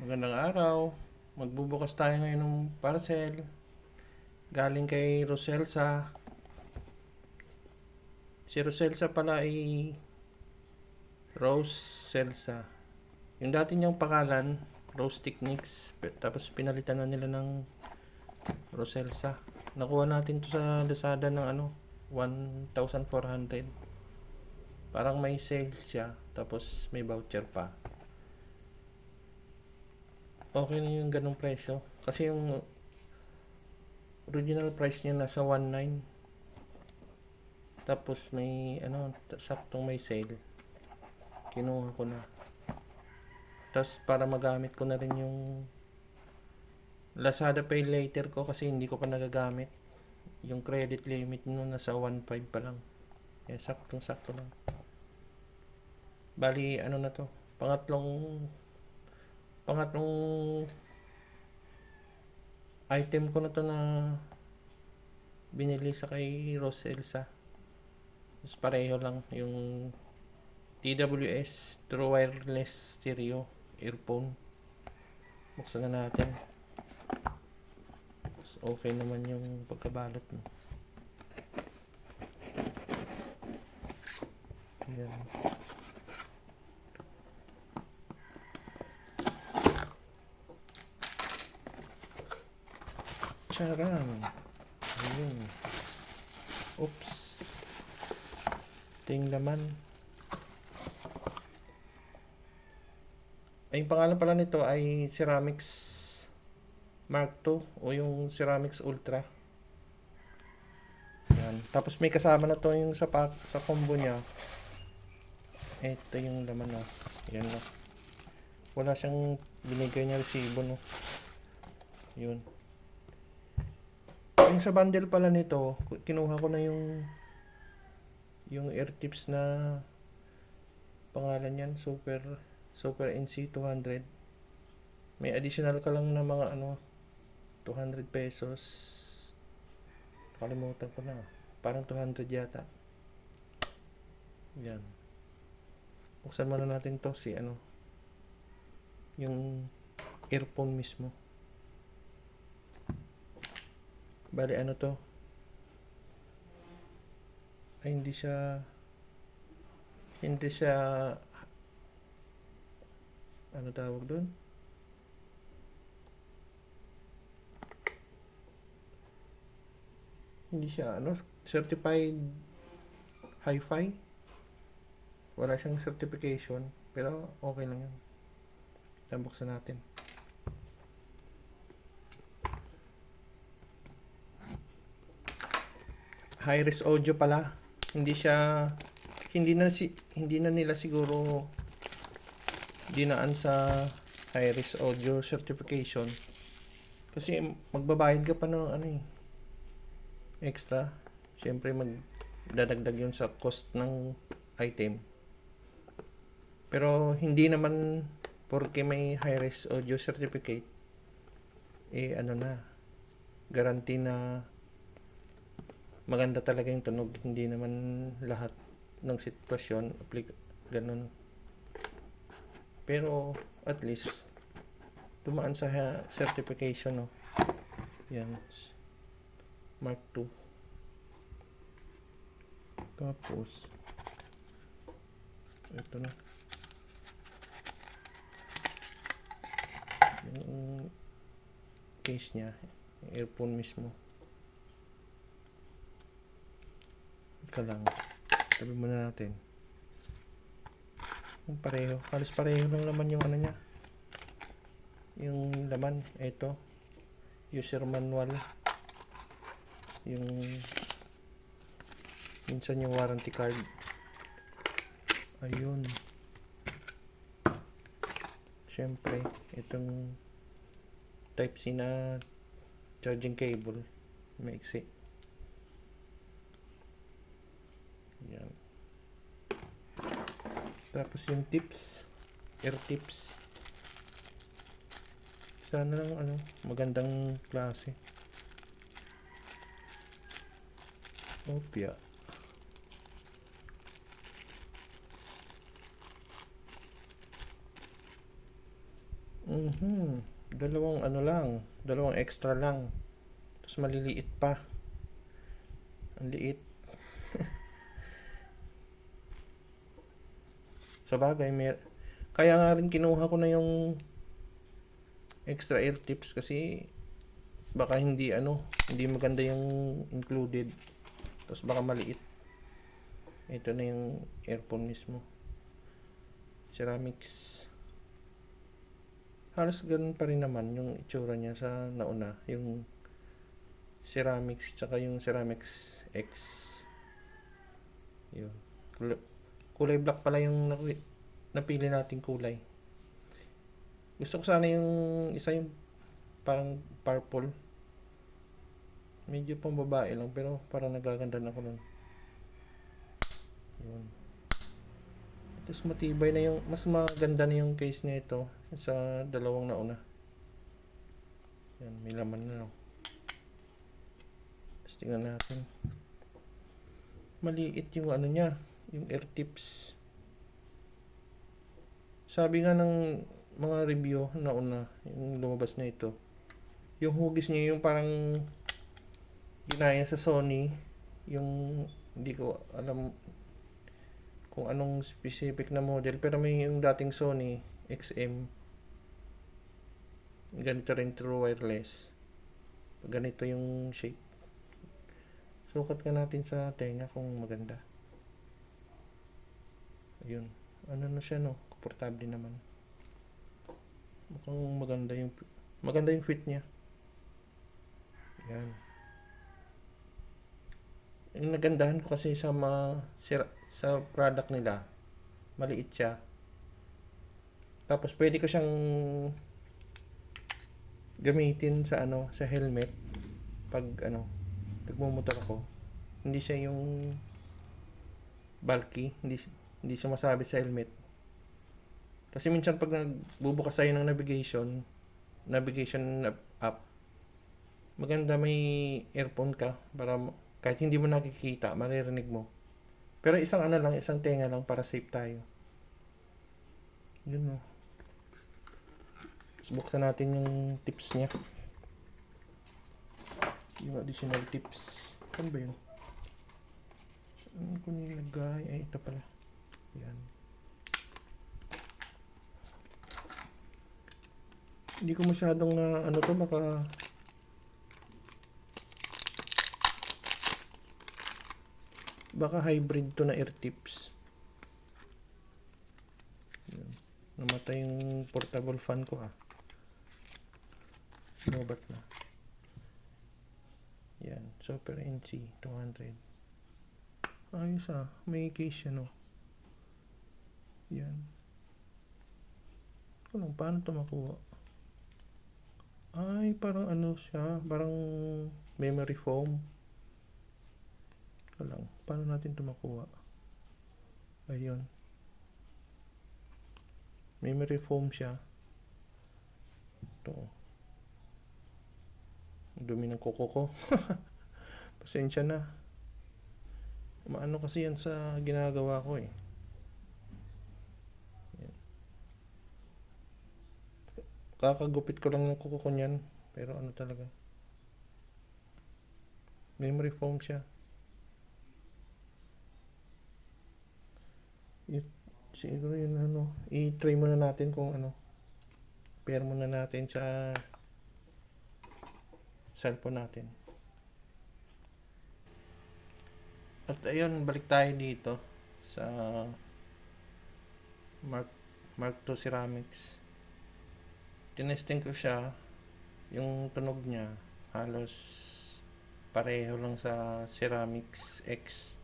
Magandang araw. Magbubukas tayo ngayon ng parcel. Galing kay Roselsa. Si Roselsa pala ay Rose Celsa. Yung dati niyang pangalan, Rose Techniques. Tapos pinalitan na nila ng Roselsa. Nakuha natin to sa Lazada ng 1,400. Parang may sale siya. Tapos may voucher pa. Okay na yung ganong presyo. Kasi yung original price niya nasa 1,900. Tapos may saktong may sale. Kinuha ko na. Tapos para magamit ko na rin yung Lazada Pay Later ko kasi hindi ko pa nagagamit. Yung credit limit nun nasa 1,500 pa lang. Eh, saktong sakto lang. Bali, na to? Pangatlong item ko na to na binili sa kay Roselsa. Tapos pareho lang yung TWS True Wireless Stereo earphone. Buksan na natin. Tapos okay naman yung pagkabalot mo. Ayan. Charan. Ayun. Oops. Ito yung laman. Ay, yung pangalan pala nito ay Ceramics Mark II o yung Ceramics Ultra. Yan. Tapos may kasama na to yung sa combo niya. Ito yung laman na. Yan na. Wala siyang binigay niya resibo, no. Yun. Yung sa bundle pala nito, kinuha ko na yung ear tips na pangalan yan, Super NC 200. May additional ka lang na mga 200 pesos. Kalimutan ko na. Parang 200 yata. Yan. Buksan muna natin to yung earphone mismo. Bali to? Ay, hindi siya tawag doon? Hindi siya certified hi-fi. Wala siyang certification, pero okay lang yun. Buksan natin. Hi-res audio pala. Hindi na nila siguro dinaan sa hi-res audio certification. Kasi magbabayad ka pa ng extra. Siyempre magdadagdag yun sa cost ng item. Pero hindi naman porque may hi-res audio certificate guarantee na maganda talaga yung tunog. Hindi naman lahat ng sitwasyon ganun. Pero at least dumaan sa certification, no. Yan. Mark II. Tapos ito na yung case niya, yung earphone mismo. Ika lang, tabi muna natin. Yung pareho, halos pareho lang naman yung niya, yung laman. Ito user manual, yung minsan yung warranty card. Ayun. Siyempre itong type C na charging cable, maiksi. Yan. Tapos yung tips, ear tips, sana lang magandang klase. Opya. Dalawang ano lang, dalawang extra lang. Tapos maliliit pa. Ang liit. Sa bagay, kaya nga rin kinuha ko na yung extra air tips kasi baka hindi maganda yung included. Tapos baka maliit. Ito na yung earphone mismo. Ceramics. Halos ganun pa rin naman yung itsura niya sa nauna. Yung ceramics tsaka yung ceramics X. Yun. Kulay black pala yung napili nating kulay. Gusto ko sana yung isa yung parang purple. Medyo pang babae lang pero parang nagaganda na ako nun. Yun. Tapos matibay na yung, mas maganda na yung case nito sa dalawang nauna. Yan, may laman na no. Tapos tingnan natin. Maliit yung ano niya, yung air tips. Sabi nga ng mga review nauna, yung lumabas na ito, yung hugis niya yung parang ginaya sa Sony, yung hindi ko alam kung anong specific na model, pero may yung dating Sony XM, ganito rin true wireless, ganito yung shape. Sukat ka natin sa tenga kung maganda. Ayun, ano na siya no, komportable naman, mukhang maganda yung fit niya. Yan. Yung nagandahan ko kasi sa sa product nila, maliit siya. Tapos pwede ko siyang gamitin sa sa helmet pag nagmumotor ako. Hindi siya yung bulky, hindi siya masabit sa helmet. Kasi minsan pag nagbubukas tayo ng navigation app, maganda may earphone ka para kahit hindi mo nakikita, maririnig mo. Pero isang tenga lang para safe tayo. Yun mo. Buksan natin yung tips niya. Yung additional tips. Saan ba yun? Saan ko nilagay? Ay, ito pala. Yan. Hindi ko masyadong na to, baka hybrid to na air tips. Yan. Namatay yung portable fan ko Lobat na. Yan. Super NC 200. Ayos may case yan Yan. Paano to makuha? Ay, parang siya, parang memory foam. Paano natin ito makuha? Ayun. Memory foam siya. Ito. Dumi ng kuko ko. Pasensya na. Maano kasi yan sa ginagawa ko Yan. Kakagupit ko lang ng kuko ko niyan. Pero talaga. Memory foam siya. Siguro yun i-try muna natin kung pair muna natin sa cellphone natin. At ayun, balik tayo dito sa Mark II Ceramics. Tinesting ko siya, yung tunog niya halos pareho lang sa Ceramics X.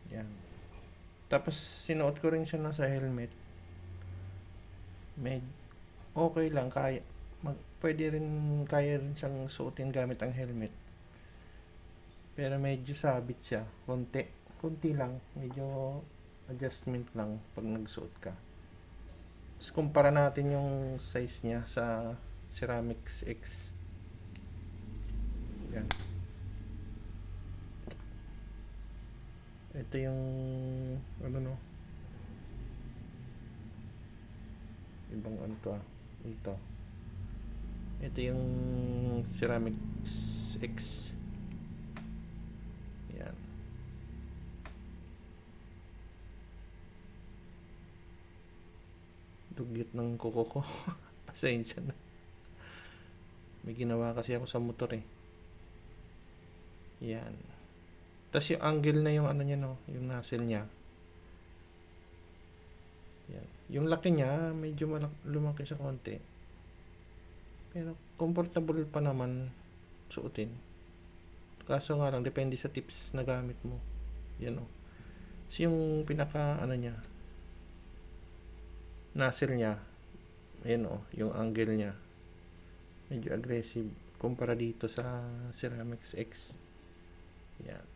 Yan. Tapos sinuot ko rin siya sa helmet. Okay lang, kaya rin siyang suotin gamit ang helmet. Pero medyo sabit siya, konti lang, medyo adjustment lang pag nagsuot ka. Tapos kumpara natin yung size niya sa Ceramics X. Yan. Ito yung ibang ano to ito. Ito yung Ceramics X. Yan. Dugyot ng kuko ko. Pasensya na. May ginawa kasi ako sa motor eh. Yan. Tapos yung angle na yung ano niya no, yung nozzle niya. Yan. Yung laki niya, medyo lumaki sa konti. Pero comfortable pa naman suotin. Kaso nga lang, depende sa tips na gamit mo. Yan o. So yung pinaka ano niya, nozzle niya, ayan o, yung angle niya. Medyo aggressive kumpara dito sa Ceramics X. Yan.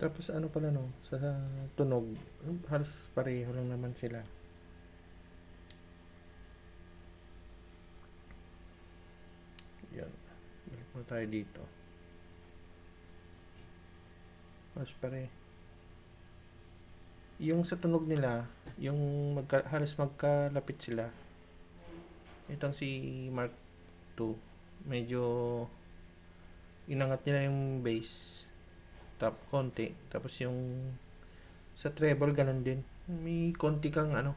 Tapos ano pala no, sa tunog, halos pareho lang naman sila. Yan. Balik mo tayo dito. Halos pareho. Yung sa tunog nila, yung halos magkalapit sila. Itong si Mark II, medyo inangat nila yung bass konti, tapos yung sa treble ganun din, may konti kang ano,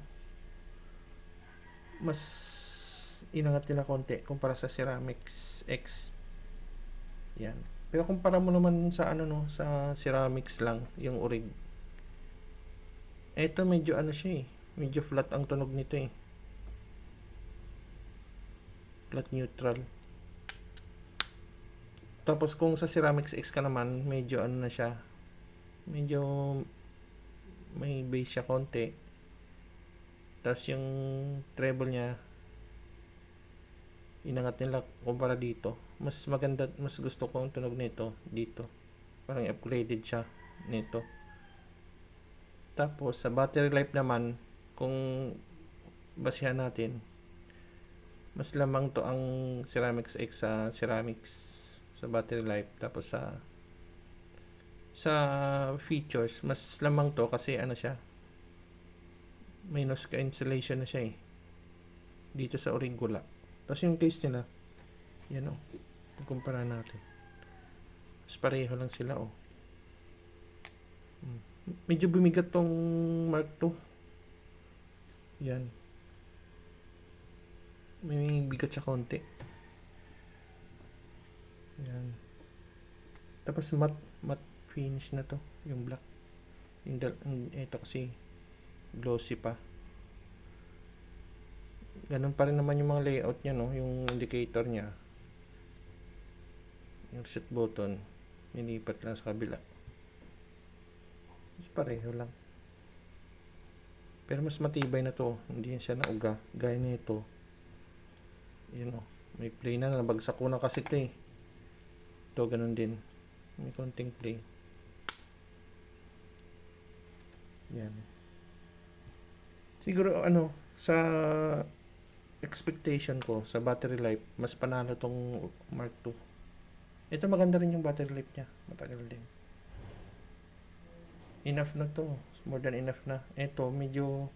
mas inangat nila konti kumpara sa Ceramics X. Yan. Pero kumpara mo naman sa ano no, sa Ceramics lang yung orig, eto medyo ano siya eh, medyo flat ang tunog nito eh, flat neutral. Tapos kung sa Ceramics X ka naman, medyo ano na siya, medyo may bass siya konti. Tapos yung treble niya, inangat nila kumpara dito. Mas maganda, mas gusto ko ang tunog nito dito. Parang upgraded siya nito. Tapos sa battery life naman, kung basihan natin, mas lamang to ang Ceramics X sa Ceramics sa battery life. Tapos sa features, mas lamang to kasi ano siya, may nose cancellation na siya eh, dito sa Origula. Tapos yung case nila, yan o, kumpara natin, mas pareho lang sila o. Medyo bumigat tong Mark II. Yan, may bigat siya konti. Yan. Tapos matte finish na to, yung black. Ito kasi glossy pa. Ganun pa rin naman yung mga layout niya no, yung indicator niya. Yung set button, nilipat lang sa kabila. Mas pareho lang. Pero mas matibay na to, hindi siya nauga. Gaya nito. Yun o, may play na, nabagsak ko na kasi ito eh. Ito ganun din, may konting play. Yan. Siguro ano, sa expectation ko sa battery life, mas panalo tong Mark II. Ito maganda rin yung battery life niya, matagal din. Enough na to, more than enough na. Ito medyo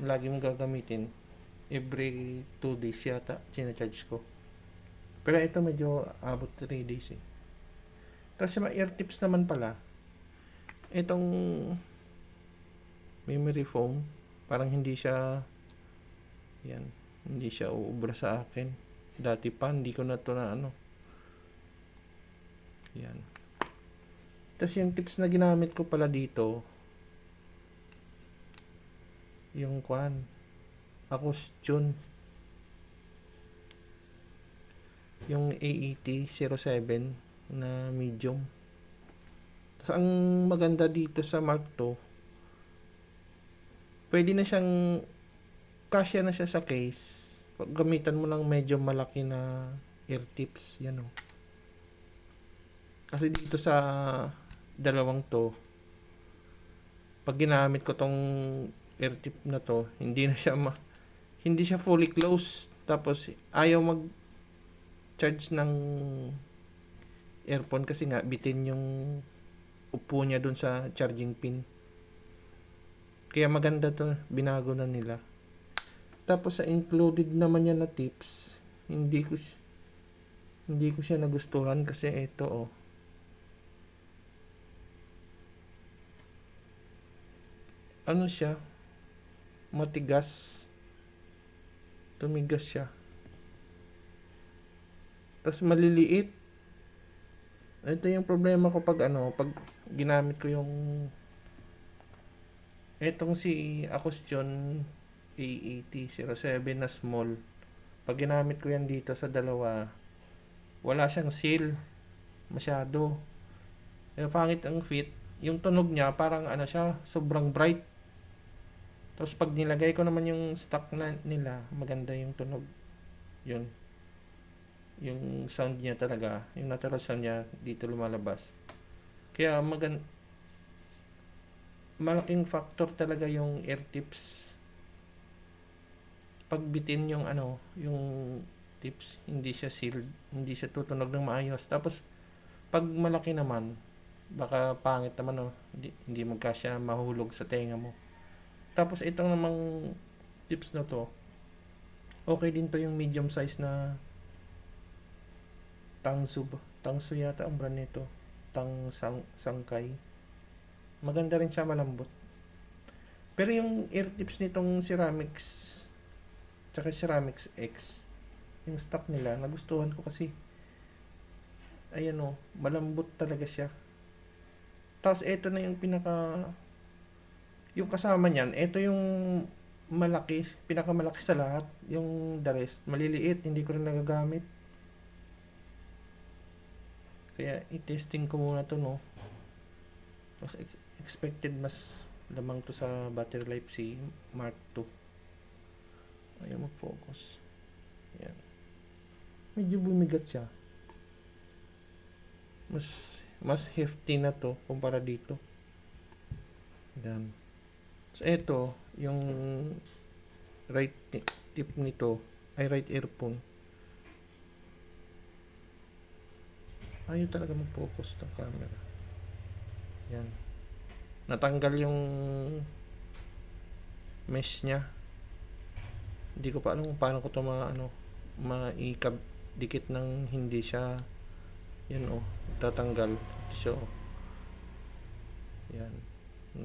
lagi mong gagamitin, every 2 days yata sinacharge ko. Pero ito medyo abot 3 days eh. Kasi may ear tips naman pala. Itong memory foam, parang hindi siya, yan, hindi siya uubra sa akin. Dati pa, hindi ko na to na ano. Yan. Tapos yung tips na ginamit ko pala dito, yung Acoustune, yung AET-07 na medium. Tapos ang maganda dito sa Mark II, pwede na siyang, kasya na siya sa case. Pag gamitan mo ng medyo malaki na ear tips, yan o. Kasi dito sa dalawang to, pag ginamit ko tong ear tip na to, hindi na siya hindi siya fully closed. Tapos ayaw mag charge ng earphone kasi nga bitin yung upo niya dun sa charging pin. Kaya maganda to, binago na nila. Tapos sa included naman yan na tips, hindi ko siya nagustuhan kasi ito oh. Ano siya? Matigas. Tumigas siya. Tapos maliliit. Ito yung problema ko pag ginamit ko yung etong si Acostion A8007 na small. Pag ginamit ko yan dito sa dalawa, wala siyang seal masyado. Pangit ang fit. Yung tunog niya parang siya, sobrang bright. Tapos pag nilagay ko naman yung stock na nila, maganda yung tunog. Yun. Yung sound niya talaga, yung natural sound niya dito lumalabas. Kaya malaking factor talaga yung air tips. Pag bitin yung yung tips, hindi siya sealed, hindi siya tutunog ng maayos. Tapos pag malaki naman, baka pangit naman hindi magkasya, mahulog sa tenga mo. Tapos itong namang tips na to, okay din to yung medium size na Tangsu yata ang brand nito. Sangkay. Maganda rin siya, malambot. Pero yung ear tips nitong Ceramics tsaka Ceramics X, yung stock nila, nagustuhan ko kasi ayan malambot talaga siya. Tapos ito na yung yung kasama niyan, ito yung malaki, pinakamalaki sa lahat. Yung the rest, maliliit, hindi ko rin nagagamit. Kaya i-testing ko muna to Mas expected mas lamang to sa battery life si Mark II. Ayaw mag-focus. Yan. Medyo bumigat siya. Mas hefty na to kumpara dito. Yan. So ito, yung right tip nito ay right earphone. Ayaw talaga mag-focus ng camera. Yan. Natanggal yung mesh niya. Hindi ko pa alam kung paano ko ito maikabdikit ng hindi siya tatanggal. So, yan.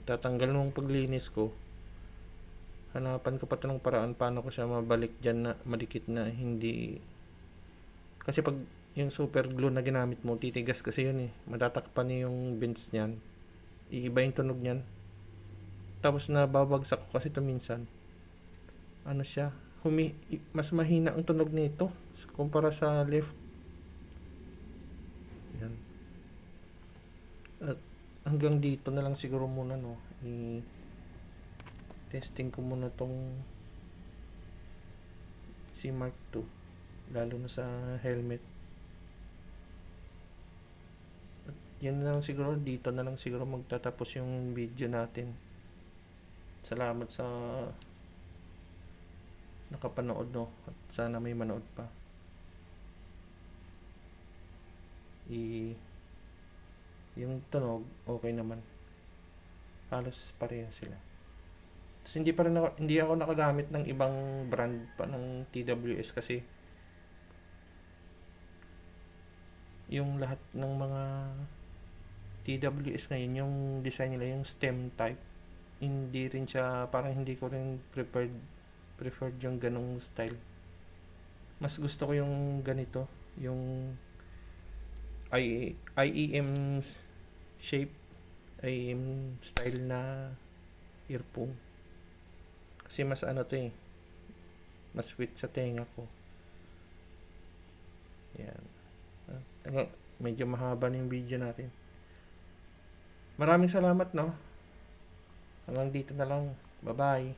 Tatanggal nung paglinis ko. Hanapan ko pa ito ng paraan paano ko siya mabalik dyan na madikit na hindi. Kasi pag yung super glue na ginamit mo, titigas kasi yun matatakpan niya yung bends niyan. Iiba yung tunog niyan. Tapos nababagsak ko kasi ito minsan. Siya, mas mahina ang tunog nito kumpara sa left. Yan. At hanggang dito na lang siguro muna testing ko muna tong si Mark II, lalo na sa helmet. At yan na lang siguro, dito na lang siguro magtatapos yung video natin. Salamat sa nakapanood at sana may manood pa. Yung tunog okay naman, halos pareho sila. Tapos hindi ako nakagamit ng ibang brand pa ng TWS kasi yung lahat ng mga TWS ngayon, yung design nila yung stem type, hindi rin siya, parang hindi ko rin preferred yung ganong style. Mas gusto ko yung ganito, yung IEM shape, IEM style na earphone. Kasi mas mas sweet sa tenga ko. Yan. Medyo mahaba na yung video natin. Maraming salamat Hanggang dito na lang. Bye bye.